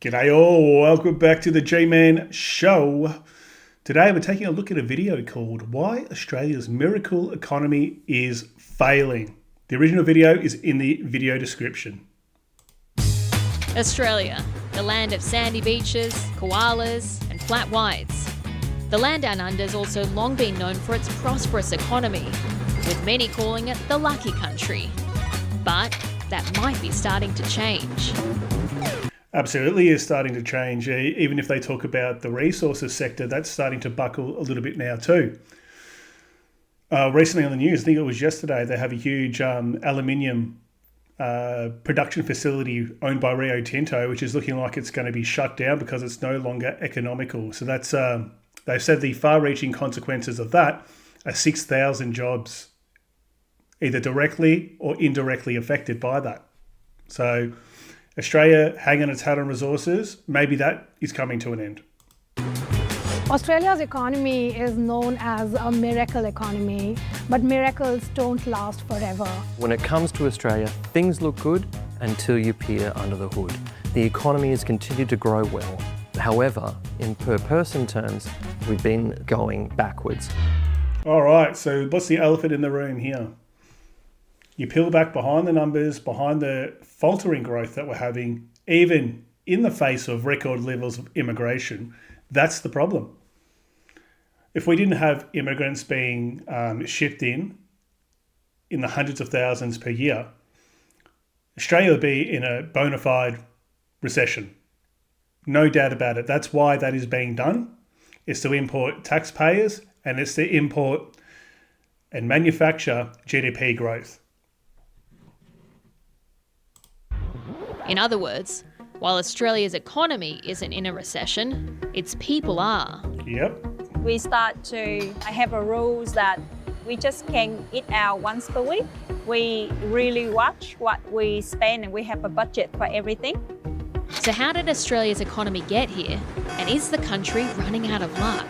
G'day all, welcome back to the G-Man Show. Today we're taking a look at a video called Why Australia's Miracle Economy is Failing. The original video is in the video description. Australia, the land of sandy beaches, koalas and flat whites. The land down under has also long been known for its prosperous economy, with many calling it the lucky country. But that might be starting to change. Absolutely is starting to change. Even if they talk about the resources sector, that's starting to buckle a little bit now too. Recently on the news, I think it was yesterday, they have a huge aluminium production facility owned by Rio Tinto, which is looking like it's going to be shut down because it's no longer economical. So that's they've said the far-reaching consequences of that are 6,000 jobs, either directly or indirectly affected by that. So Australia hanging its hat on resources, maybe that is coming to an end. Australia's economy is known as a miracle economy, but miracles don't last forever. When it comes to Australia, things look good until you peer under the hood. The economy has continued to grow well. However, in per person terms, we've been going backwards. All right, so what's the elephant in the room here? You peel back behind the numbers, behind the faltering growth that we're having, even in the face of record levels of immigration. That's the problem. If we didn't have immigrants being shipped in the hundreds of thousands per year, Australia would be in a bona fide recession. No doubt about it. That's why that is being done. It's to import taxpayers and it's to import and manufacture GDP growth. In other words, while Australia's economy isn't in a recession, its people are. Yep. We start to have a rules that we just can eat out once per week. We really watch what we spend and we have a budget for everything. So how did Australia's economy get here? And is the country running out of luck?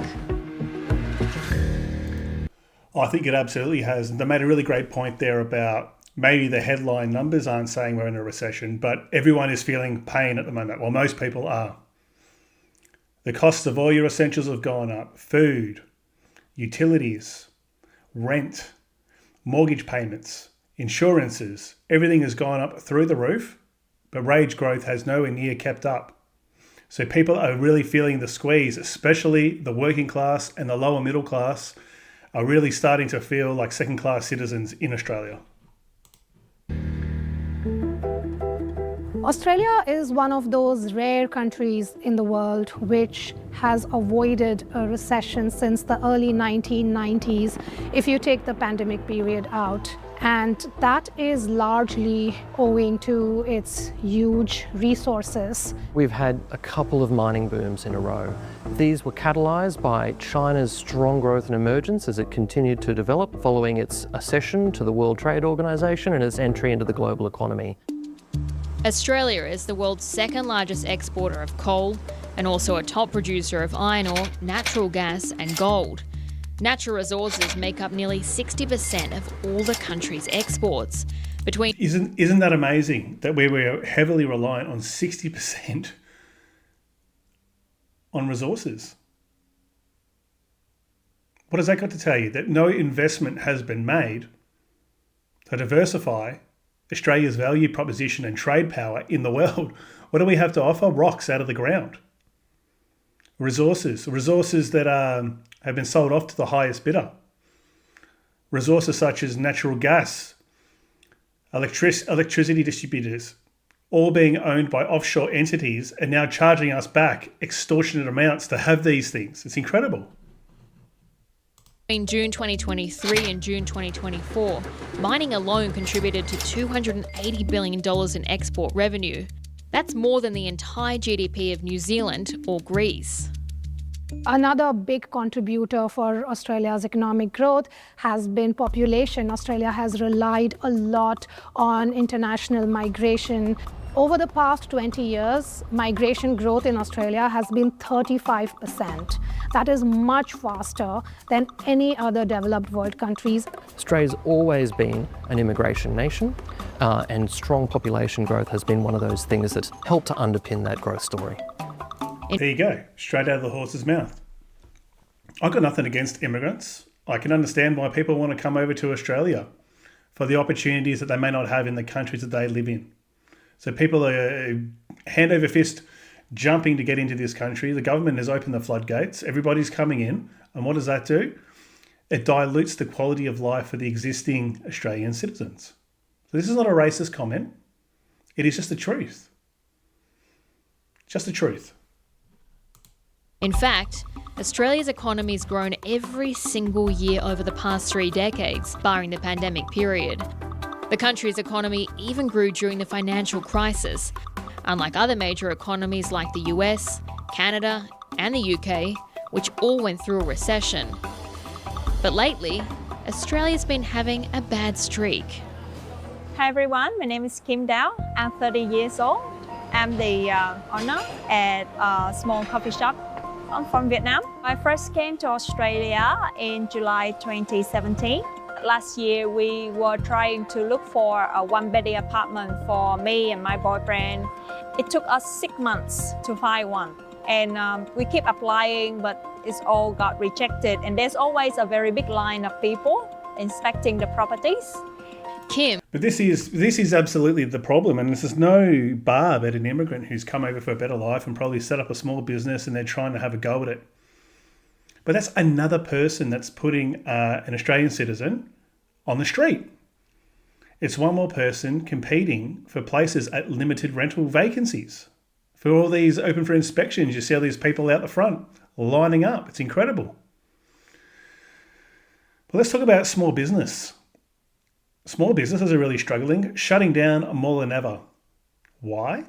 I think it absolutely has. They made a really great point there about maybe the headline numbers aren't saying we're in a recession, but everyone is feeling pain at the moment. Well, most people are. The costs of all your essentials have gone up. Food, utilities, rent, mortgage payments, insurances, everything has gone up through the roof, but wage growth has nowhere near kept up. So people are really feeling the squeeze, especially the working class and the lower middle class are really starting to feel like second-class citizens in Australia. Australia is one of those rare countries in the world which has avoided a recession since the early 1990s, if you take the pandemic period out. And that is largely owing to its huge resources. We've had a couple of mining booms in a row. These were catalysed by China's strong growth and emergence as it continued to develop following its accession to the World Trade Organization and its entry into the global economy. Australia is the world's second largest exporter of coal and also a top producer of iron ore, natural gas and gold. Natural resources make up nearly 60% of all the country's exports. Isn't that amazing that we were heavily reliant on 60% on resources? What has that got to tell you? That no investment has been made to diversify Australia's value proposition and trade power in the world. What do we have to offer? Rocks out of the ground. Resources that have been sold off to the highest bidder. Resources such as natural gas, electricity distributors, all being owned by offshore entities and now charging us back extortionate amounts to have these things. It's incredible. In June 2023 and June 2024, mining alone contributed to $280 billion in export revenue. That's more than the entire GDP of New Zealand or Greece. Another big contributor for Australia's economic growth has been population. Australia has relied a lot on international migration. Over the past 20 years, migration growth in Australia has been 35%. That is much faster than any other developed world countries. Australia's always been an immigration nation, and strong population growth has been one of those things that's helped to underpin that growth story. There you go, straight out of the horse's mouth. I've got nothing against immigrants. I can understand why people want to come over to Australia for the opportunities that they may not have in the countries that they live in. So people are hand over fist jumping to get into this country. The government has opened the floodgates. Everybody's coming in. And what does that do? It dilutes the quality of life for the existing Australian citizens. So this is not a racist comment. It is just the truth. Just the truth. In fact, Australia's economy has grown every single year over the past 3 decades, barring the pandemic period. The country's economy even grew during the financial crisis, unlike other major economies like the US, Canada, and the UK, which all went through a recession. But lately, Australia's been having a bad streak. Hi everyone, my name is Kim Dao. I'm 30 years old. I'm the owner at a small coffee shop. I'm from Vietnam. I first came to Australia in July 2017. Last year, we were trying to look for a one-bedroom apartment for me and my boyfriend. It took us 6 months to find one. And we keep applying, but it's all got rejected. And there's always a very big line of people inspecting the properties. Kim. But this is absolutely the problem, and this is no barb at an immigrant who's come over for a better life and probably set up a small business and they're trying to have a go at it. But that's another person that's putting an Australian citizen on the street. It's one more person competing for places at limited rental vacancies. For all these open for inspections, you see all these people out the front lining up. It's incredible. But let's talk about small business. Small businesses are really struggling, shutting down more than ever. Why?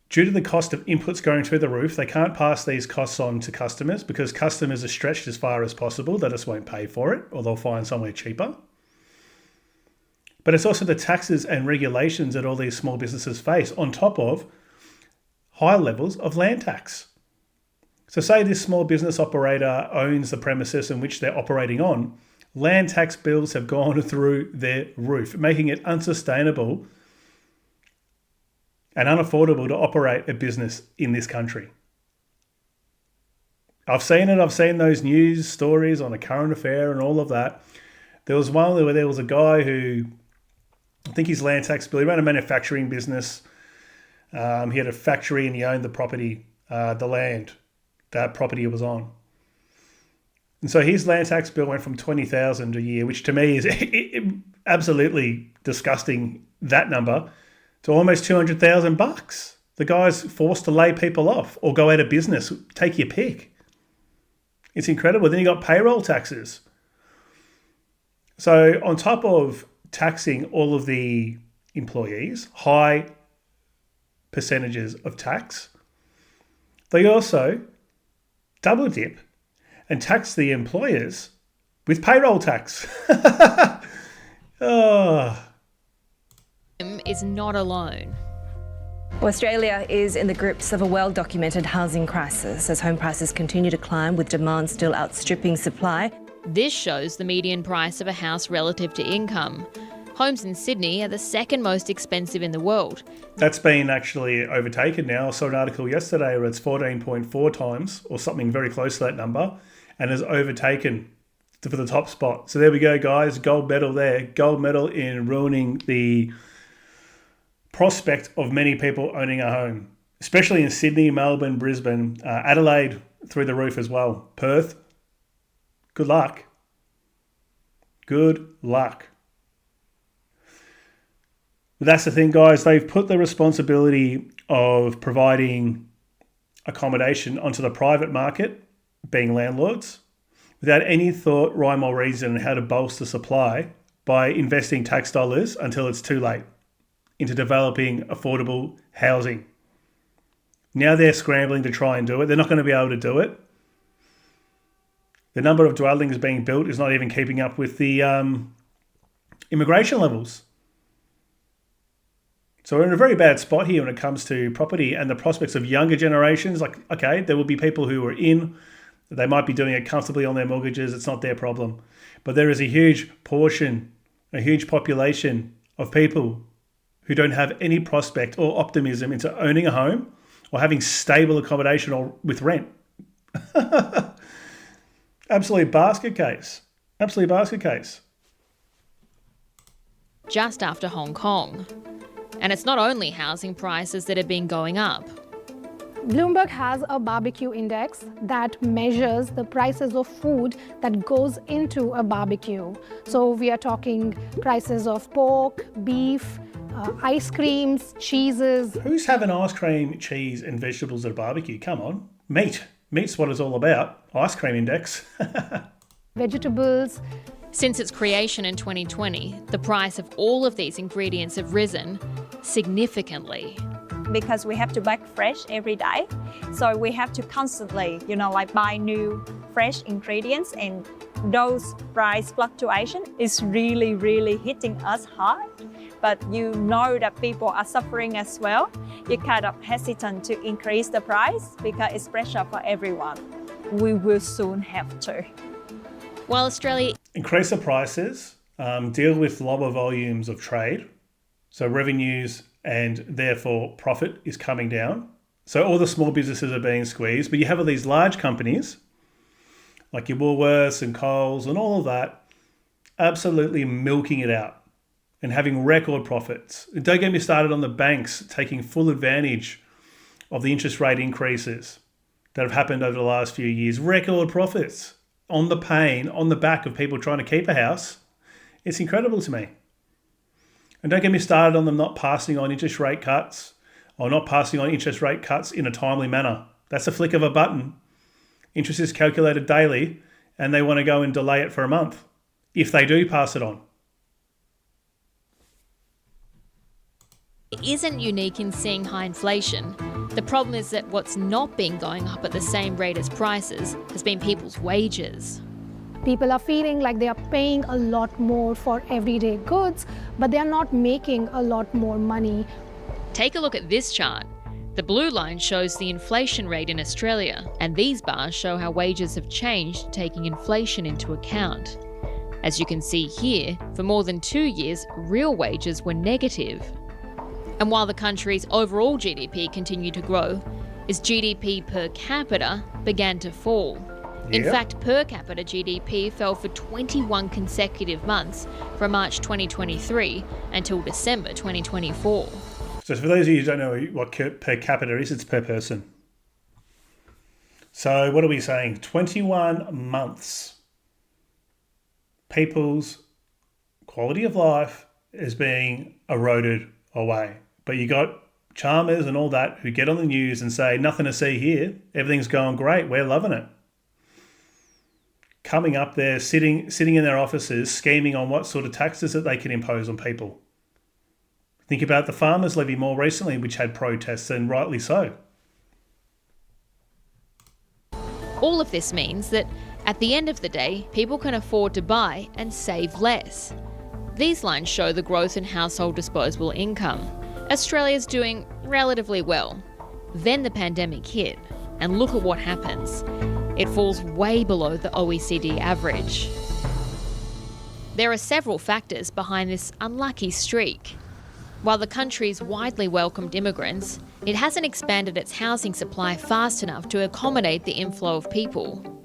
Due to the cost of inputs going through the roof, they can't pass these costs on to customers because customers are stretched as far as possible. They just won't pay for it, or they'll find somewhere cheaper. But it's also the taxes and regulations that all these small businesses face on top of high levels of land tax. So say this small business operator owns the premises in which they're operating on. Land tax bills have gone through their roof, making it unsustainable and unaffordable to operate a business in this country. I've seen it. I've seen those news stories on A Current Affair and all of that. There was one where there was a guy who, I think his land tax bill, he ran a manufacturing business. He had a factory and he owned the property, the land that property was on. And so his land tax bill went from $20,000 a year, which to me is absolutely disgusting, that number, to almost $200,000. The guy's forced to lay people off or go out of business. Take your pick. It's incredible. Then you got payroll taxes. So on top of taxing all of the employees, high percentages of tax, they also double dip and tax the employers with payroll tax. Oh. Kim is not alone. Australia is in the grips of a well-documented housing crisis as home prices continue to climb with demand still outstripping supply. This shows the median price of a house relative to income. Homes in Sydney are the second most expensive in the world. That's been actually overtaken now. I saw an article yesterday where it's 14.4 times or something very close to that number and has overtaken for the top spot. So there we go, guys. Gold medal there. Gold medal in ruining the prospect of many people owning a home, especially in Sydney, Melbourne, Brisbane, Adelaide through the roof as well. Perth, good luck. Good luck. But that's the thing, guys. They've put the responsibility of providing accommodation onto the private market, being landlords, without any thought, rhyme or reason on how to bolster supply by investing tax dollars until it's too late into developing affordable housing. Now they're scrambling to try and do it. They're not going to be able to do it. The number of dwellings being built is not even keeping up with the immigration levels. So we're in a very bad spot here when it comes to property and the prospects of younger generations. Like, okay, there will be people who are they might be doing it comfortably on their mortgages. It's not their problem. But there is a huge portion, a huge population of people who don't have any prospect or optimism into owning a home or having stable accommodation or with rent. Absolute basket case. Absolute basket case. Just after Hong Kong. And it's not only housing prices that have been going up. Bloomberg has a barbecue index that measures the prices of food that goes into a barbecue. So we are talking prices of pork, beef, ice creams, cheeses. Who's having ice cream, cheese and vegetables at a barbecue? Come on. Meat. Meat's what it's all about. Ice cream index. Vegetables. Since its creation in 2020, the price of all of these ingredients have risen significantly. Because we have to bake fresh every day. So we have to constantly, buy new fresh ingredients, and those price fluctuation is really, really hitting us hard. But you know that people are suffering as well. You're kind of hesitant to increase the price because it's pressure for everyone. We will soon have to. While Australia increase the prices, deal with lower volumes of trade, so revenues and therefore profit is coming down. So all the small businesses are being squeezed, but you have all these large companies like your Woolworths and Coles and all of that absolutely milking it out and having record profits. And don't get me started on the banks taking full advantage of the interest rate increases that have happened over the last few years. Record profits on the pain, on the back of people trying to keep a house. It's incredible to me. And don't get me started on them not passing on interest rate cuts or not passing on interest rate cuts in a timely manner. That's a flick of a button. Interest is calculated daily and they want to go and delay it for a month if they do pass it on. It isn't unique in seeing high inflation. The problem is that what's not been going up at the same rate as prices has been people's wages. People are feeling like they are paying a lot more for everyday goods, but they are not making a lot more money. Take a look at this chart. The blue line shows the inflation rate in Australia, and these bars show how wages have changed taking inflation into account. As you can see here, for more than 2 years, real wages were negative. And while the country's overall GDP continued to grow, its GDP per capita began to fall. In fact, per capita GDP fell for 21 consecutive months from March 2023 until December 2024. So for those of you who don't know what per capita is, it's per person. So what are we saying? 21 months. People's quality of life is being eroded away. But you got Chalmers and all that who get on the news and say, nothing to see here. Everything's going great. We're loving it. Coming up there, sitting in their offices, scheming on what sort of taxes that they can impose on people. Think about the farmers' levy more recently, which had protests, and rightly so. All of this means that at the end of the day, people can afford to buy and save less. These lines show the growth in household disposable income. Australia's doing relatively well. Then the pandemic hit, and look at what happens. It falls way below the OECD average. There are several factors behind this unlucky streak. While the country's widely welcomed immigrants, it hasn't expanded its housing supply fast enough to accommodate the inflow of people.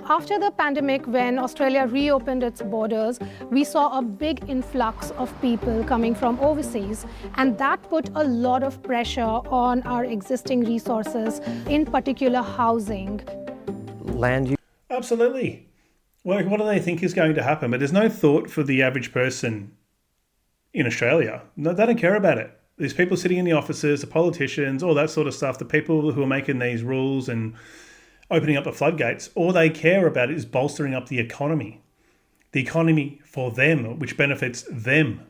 After the pandemic, when Australia reopened its borders, we saw a big influx of people coming from overseas, and that put a lot of pressure on our existing resources, in particular housing. Absolutely. Well, what do they think is going to happen? But there's no thought for the average person in Australia. No, they don't care about it. There's people sitting in the offices, the politicians, all that sort of stuff, the people who are making these rules and opening up the floodgates. All they care about is bolstering up the economy for them, which benefits them,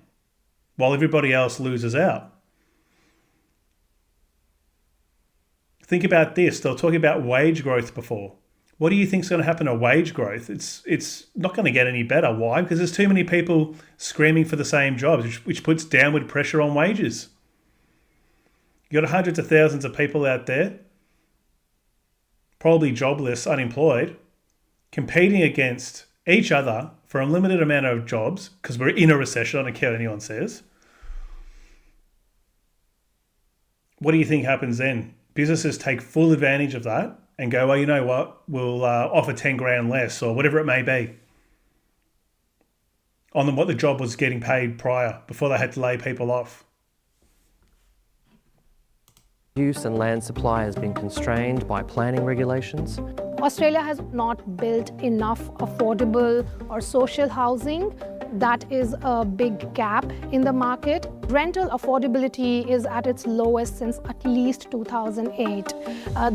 while everybody else loses out. Think about this. They were talking about wage growth before. What do you think is going to happen to wage growth? It's not going to get any better. Why? Because there's too many people screaming for the same jobs, which puts downward pressure on wages. You got hundreds of thousands of people out there, probably jobless, unemployed, competing against each other for a limited amount of jobs because we're in a recession. I don't care what anyone says. What do you think happens then? Businesses take full advantage of that and go, well, you know what? We'll offer 10 grand less or whatever it may be on what the job was getting paid prior before they had to lay people off. Use and land supply has been constrained by planning regulations. Australia has not built enough affordable or social housing. That is a big gap in the market. Rental affordability is at its lowest since at least 2008.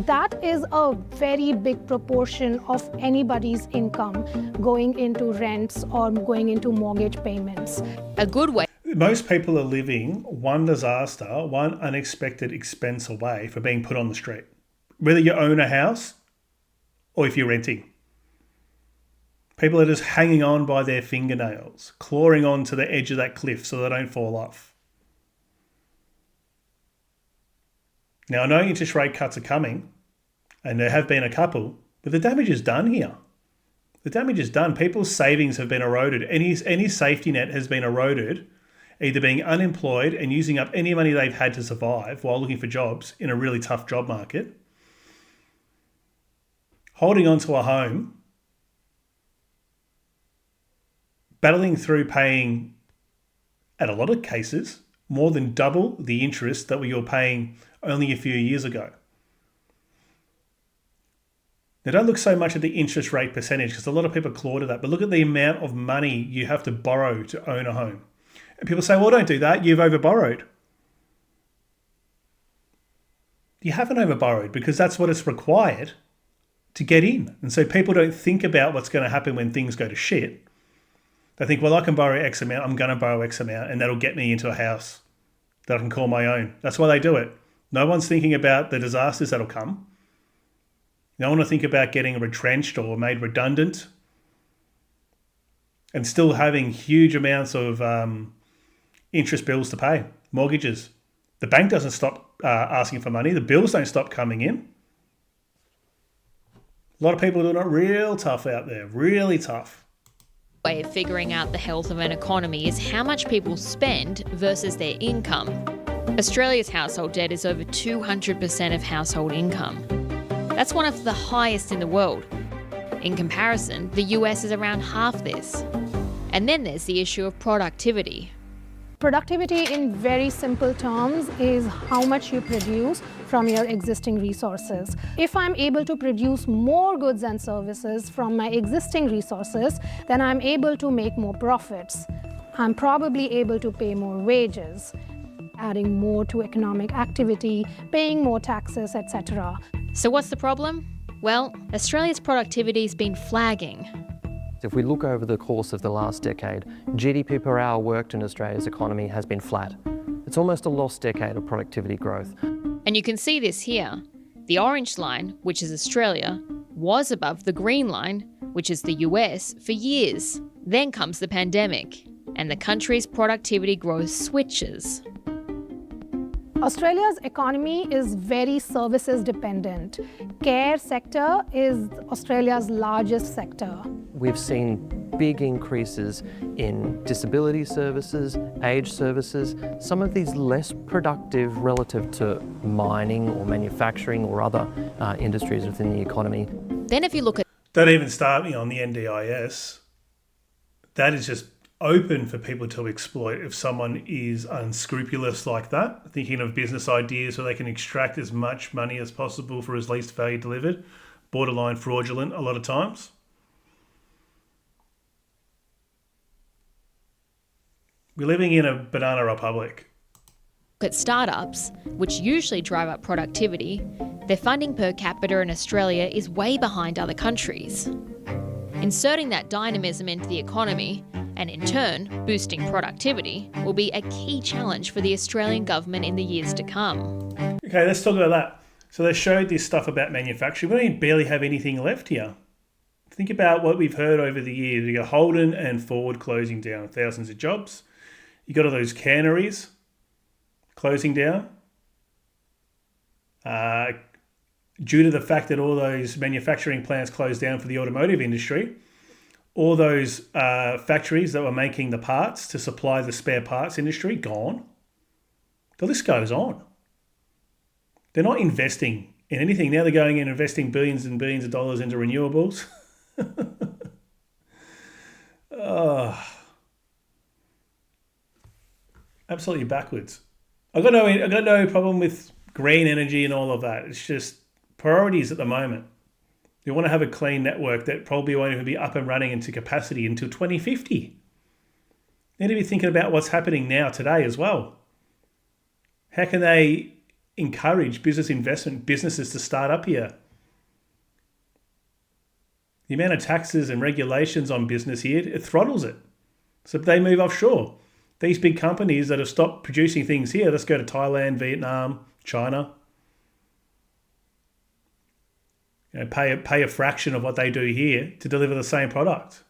That is a very big proportion of anybody's income going into rents or going into mortgage payments. A good way. Most people are living one disaster, one unexpected expense away for being put on the street. Whether you own a house or if you're renting. People are just hanging on by their fingernails, clawing on to the edge of that cliff so they don't fall off. Now, I know interest rate cuts are coming, and there have been a couple, but the damage is done here. The damage is done. People's savings have been eroded. Any safety net has been eroded, either being unemployed and using up any money they've had to survive while looking for jobs in a really tough job market, holding on to a home, battling through paying, at a lot of cases, more than double the interest that we were paying only a few years ago. Now, don't look so much at the interest rate percentage because a lot of people claw to that, but look at the amount of money you have to borrow to own a home. And people say, well, don't do that. You've overborrowed. You haven't overborrowed because that's what it's required to get in. And so people don't think about what's going to happen when things go to shit. They think, well, I can borrow X amount, I'm going to borrow X amount, and that'll get me into a house that I can call my own. That's why they do it. No one's thinking about the disasters that'll come. No one will think about getting retrenched or made redundant and still having huge amounts of interest bills to pay, mortgages. The bank doesn't stop asking for money. The bills don't stop coming in. A lot of people are doing it real tough out there, really tough. Way of figuring out the health of an economy is how much people spend versus their income. Australia's household debt is over 200% of household income. That's one of the highest in the world. In comparison, the US is around half this. And then there's the issue of productivity. Productivity in very simple terms is how much you produce from your existing resources. If I'm able to produce more goods and services from my existing resources, then I'm able to make more profits. I'm probably able to pay more wages, adding more to economic activity, paying more taxes, etc. So what's the problem? Well, Australia's productivity has been flagging. If we look over the course of the last decade, GDP per hour worked in Australia's economy has been flat. It's almost a lost decade of productivity growth. And you can see this here. The orange line, which is Australia, was above the green line, which is the US, for years. Then comes the pandemic, and the country's productivity growth switches. Australia's economy is very services dependent. Care sector is Australia's largest sector. We've seen big increases in disability services, aged services, some of these less productive relative to mining or manufacturing or other industries within the economy. Then if you look at... Don't even start me on the NDIS. That is just open for people to exploit if someone is unscrupulous like that, thinking of business ideas where they can extract as much money as possible for as least value delivered, borderline fraudulent a lot of times. We're living in a banana republic. At startups, which usually drive up productivity, their funding per capita in Australia is way behind other countries. Inserting that dynamism into the economy, and in turn boosting productivity, will be a key challenge for the Australian government in the years to come. Okay, let's talk about that. So they showed this stuff about manufacturing. We don't barely have anything left here. Think about what we've heard over the years. You got Holden and Ford closing down thousands of jobs. You got all those canneries closing down. due to the fact that all those manufacturing plants closed down for the automotive industry, all those factories that were making the parts to supply the spare parts industry, gone. The list goes on. They're not investing in anything. Now they're going in and investing billions and billions of dollars into renewables. Absolutely backwards. I've got no problem with green energy and all of that. It's just priorities at the moment. You want to have a clean network that probably won't even be up and running into capacity until 2050. You need to be thinking about what's happening now, today as well. How can they encourage business investment, businesses to start up here? The amount of taxes and regulations on business here, it throttles it. So they move offshore. These big companies that have stopped producing things here, let's go to Thailand, Vietnam, China. You know, pay a fraction of what they do here to deliver the same product.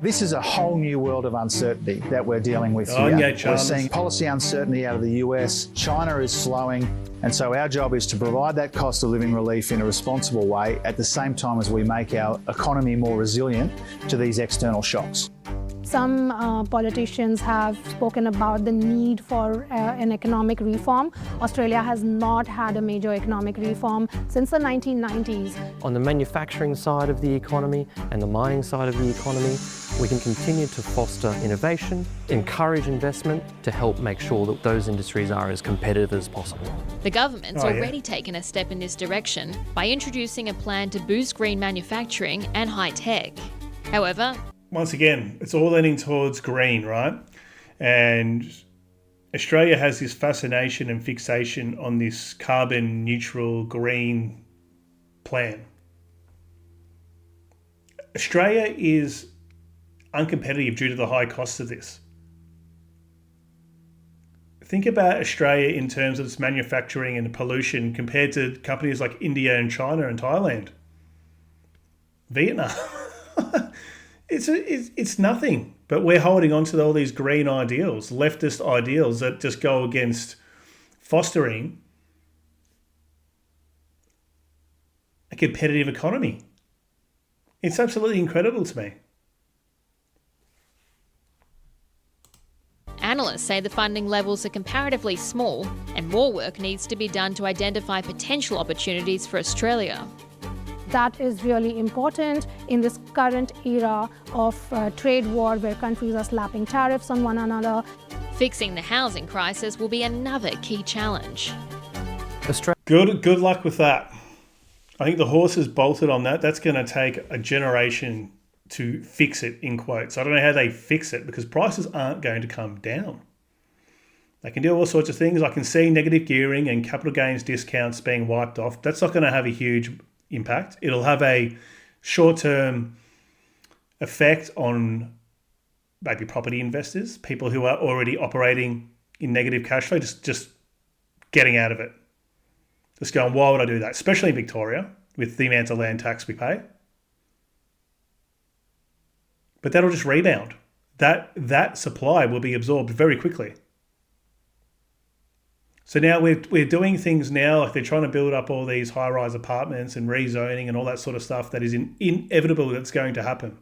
This is a whole new world of uncertainty that we're dealing with here. We're seeing policy uncertainty out of the US. China is slowing. And so our job is to provide that cost of living relief in a responsible way at the same time as we make our economy more resilient to these external shocks. Some politicians have spoken about the need for an economic reform. Australia has not had a major economic reform since the 1990s. On the manufacturing side of the economy and the mining side of the economy, we can continue to foster innovation, encourage investment to help make sure that those industries are as competitive as possible. The government's already taken a step in this direction by introducing a plan to boost green manufacturing and high tech. However, once again, it's all leaning towards green, right? And Australia has this fascination and fixation on this carbon neutral green plan. Australia is uncompetitive due to the high cost of this. Think about Australia in terms of its manufacturing and pollution compared to companies like India and China and Thailand. Vietnam. It's nothing, but we're holding on to all these green ideals, leftist ideals that just go against fostering a competitive economy. It's absolutely incredible to me. analysts say the funding levels are comparatively small and more work needs to be done to identify potential opportunities for Australia. That is really important in this current era of trade war where countries are slapping tariffs on one another. Fixing the housing crisis will be another key challenge. Good luck with that. I think the horse is bolted on that. That's going to take a generation to fix it, in quotes. I don't know how they fix it because prices aren't going to come down. They can do all sorts of things. I can see negative gearing and capital gains discounts being wiped off. That's not going to have a huge impact. It'll have a short-term effect on maybe property investors, people who are already operating in negative cash flow, just getting out of it. Just going, why would I do that? Especially in Victoria with the amount of land tax we pay. But that'll just rebound. That supply will be absorbed very quickly. So now we're doing things now, like they're trying to build up all these high-rise apartments and rezoning and all that sort of stuff that is inevitable that's going to happen.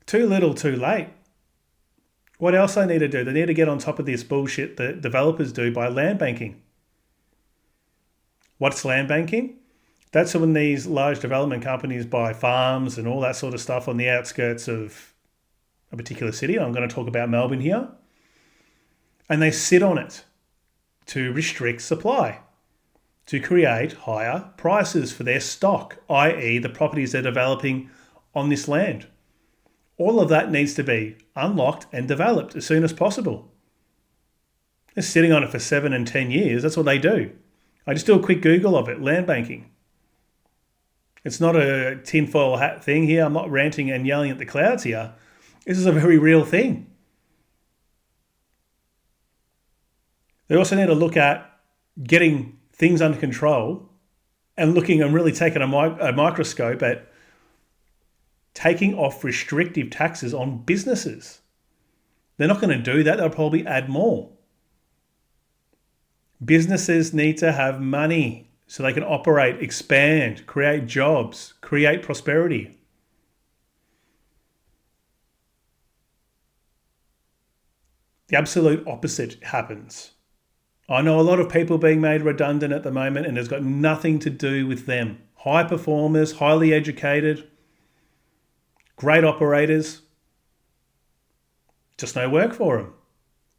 Too little, too late. What else they need to do? They need to get on top of this bullshit that developers do by land banking. What's land banking? That's when these large development companies buy farms and all that sort of stuff on the outskirts of a particular city. I'm going to talk about Melbourne here. And they sit on it to restrict supply, to create higher prices for their stock, i.e. the properties they're developing on this land. All of that needs to be unlocked and developed as soon as possible. They're sitting on it for 7 and 10 years. That's what they do. I just do a quick Google of it, land banking. It's not a tinfoil hat thing here. I'm not ranting and yelling at the clouds here. This is a very real thing. They also need to look at getting things under control and looking and really taking a microscope at taking off restrictive taxes on businesses. They're not going to do that. They'll probably add more. Businesses need to have money so they can operate, expand, create jobs, create prosperity. The absolute opposite happens. I know a lot of people being made redundant at the moment, and it's got nothing to do with them. High performers, highly educated, great operators, just no work for them.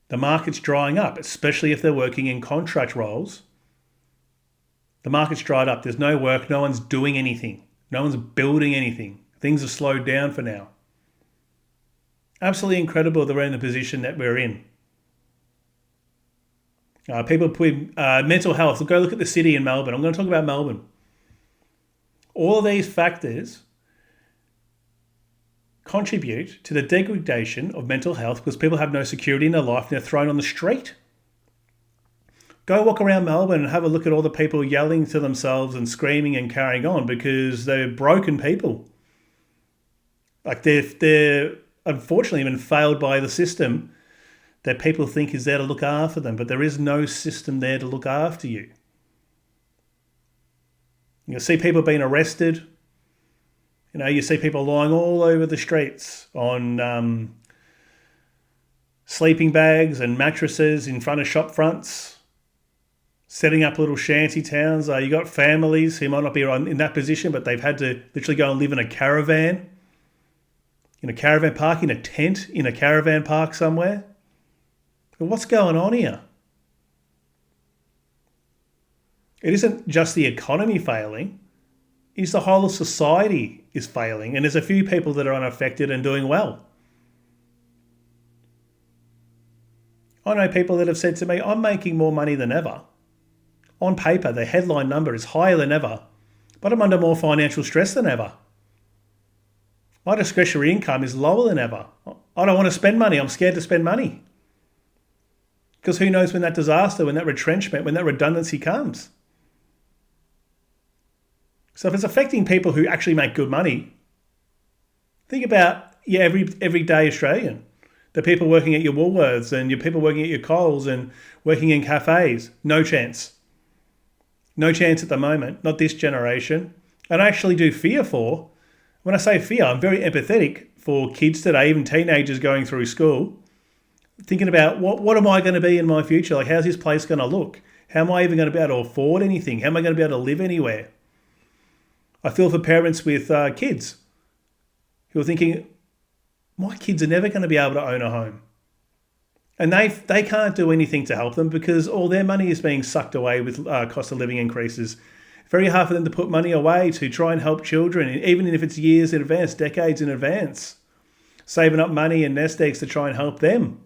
The market's drying up, especially if they're working in contract roles. The market's dried up. There's no work. No one's doing anything. No one's building anything. Things have slowed down for now. Absolutely incredible that we're in the position that we're in. People put mental health. Go look at the city in Melbourne. I'm going to talk about Melbourne. All of these factors contribute to the degradation of mental health because people have no security in their life and they're thrown on the street. Go walk around Melbourne and have a look at all the people yelling to themselves and screaming and carrying on because they're broken people. Like they're unfortunately been failed by the system that people think is there to look after them, but there is no system there to look after you. You'll see people being arrested. You see people lying all over the streets on sleeping bags and mattresses in front of shop fronts, setting up little shanty towns. You got families who might not be in that position, but they've had to literally go and live in a caravan park, in a tent in a caravan park somewhere. What's going on here? It isn't just the economy failing. It's the whole of society is failing, and there's a few people that are unaffected and doing well. I know people that have said to me, I'm making more money than ever. On paper, the headline number is higher than ever, but I'm under more financial stress than ever. My discretionary income is lower than ever. I don't want to spend money. I'm scared to spend money. Because who knows when that disaster, when that retrenchment, when that redundancy comes. So if it's affecting people who actually make good money, think about your everyday Australian. The people working at your Woolworths and your people working at your Coles and working in cafes. No chance. No chance at the moment. Not this generation. And I actually do fear for, when I say fear, I'm very empathetic for kids today, even teenagers going through school, thinking about what am I going to be in my future? Like, how's this place going to look? How am I even going to be able to afford anything? How am I going to be able to live anywhere? I feel for parents with kids who are thinking, my kids are never going to be able to own a home. And they can't do anything to help them because all their money is being sucked away with cost of living increases. Very hard for them to put money away to try and help children, even if it's years in advance, decades in advance. Saving up money and nest eggs to try and help them.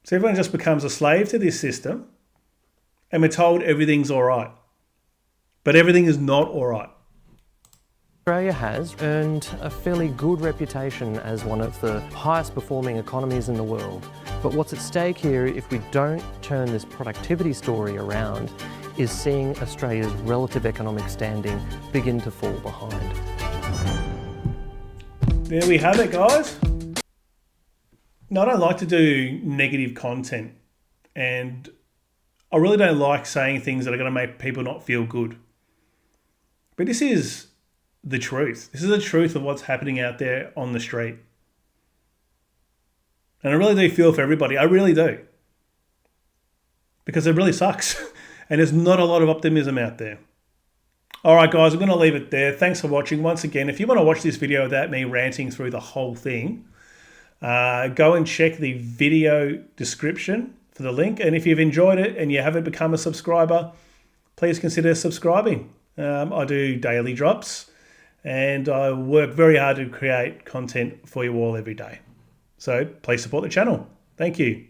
So everyone just becomes a slave to this system and we're told everything's all right. But everything is not all right. Australia has earned a fairly good reputation as one of the highest performing economies in the world. But what's at stake here, if we don't turn this productivity story around, is seeing Australia's relative economic standing begin to fall behind. There we have it, guys. No, I don't like to do negative content, and I really don't like saying things that are going to make people not feel good. But this is the truth. This is the truth of what's happening out there on the street. And I really do feel for everybody. I really do. Because it really sucks. And there's not a lot of optimism out there. All right, guys, I'm going to leave it there. Thanks for watching. Once again, if you want to watch this video without me ranting through the whole thing, go and check the video description for the link. And if you've enjoyed it and you haven't become a subscriber, please consider subscribing. I do daily drops and I work very hard to create content for you all every day. So please support the channel. Thank you.